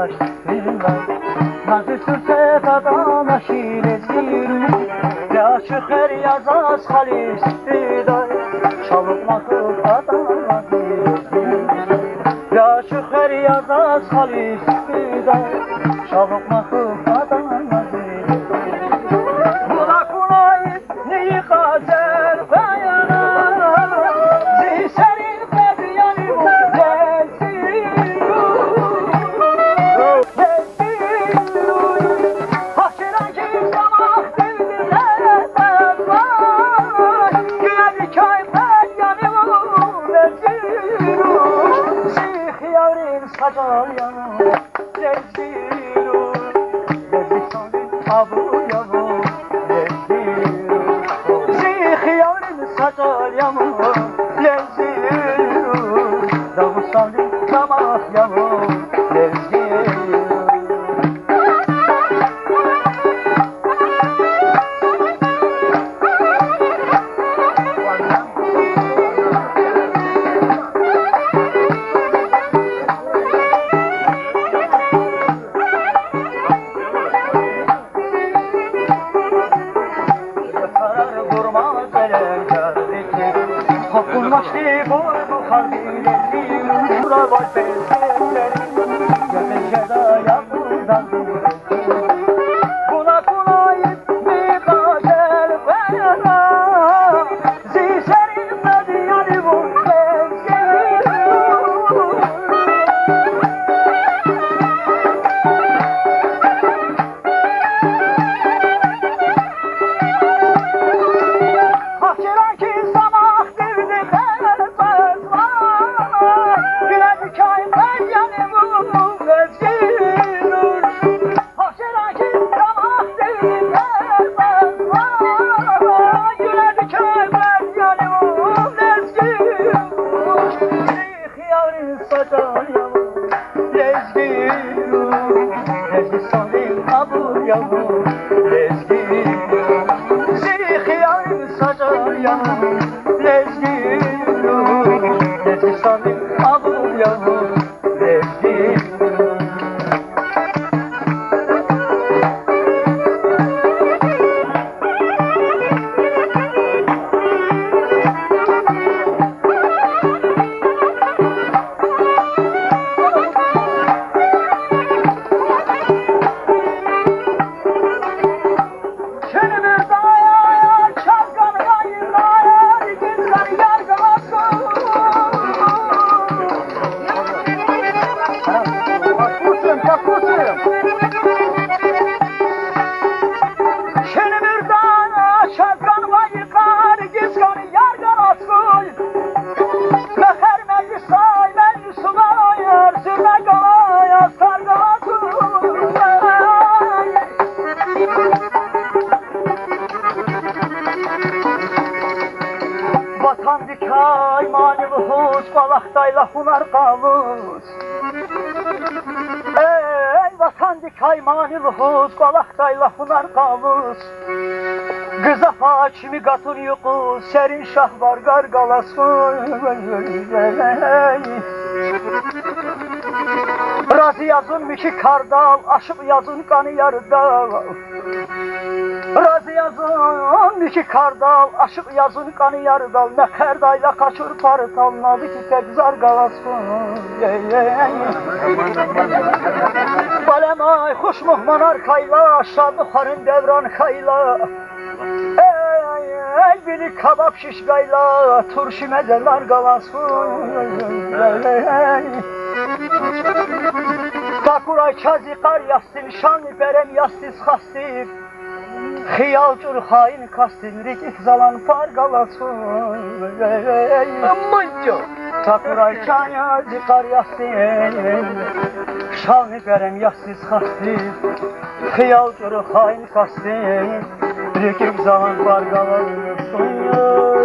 başlar Nazı sürse dadana şiirezir Yaşı her yazaz halis biday Çalıp nakıl adana zirezir Yaşı her yazaz halis biday Çalıp nakıl adana zirezir Buna kunay neyi gazel bayana Zihserin bediyani bu Sacal yanım, lezziru Lezzisanın abu yanım, lezziru Zihyanın sacal yanım, lezziru Davusanın tamah yanım, lezziru Hakkınlaştı bu kalbine Bura var bezeklerim Göbeşeda yapıdan Buna kunayip bir kader beyana Zişerin mediyani bu bezeklerim Hakiran ki sabah dirdi Vatan dikay mani vuhuş Balaktayla hunar kavus Ey vatan dikay mani vuhuş Balaktayla hunar kavus Kıza fakimi katır yuku Serin şah var gargalasın Razı yazın miki kardal Aşık yazın kanı yarıdal Razı yazın miki kardal Aşık yazın kanı yarıdal Ne kerdayla kaçır parıtal Nadı ki tek zargalasın Balemay hoş muhman arkayla Şadıharın devran kayla Ey biri kabap şişgayla Turşi mezeler galasın Takuray çazi kar yastin Şanlı berem yastiz hastif Xiyalcur hain kastin Rikik zalan pargalasın Aman çok Takuray çazi kar yastin Şanlı berem yastiz hastif Xiyalcur hain kastin Rikik zalan pargalasın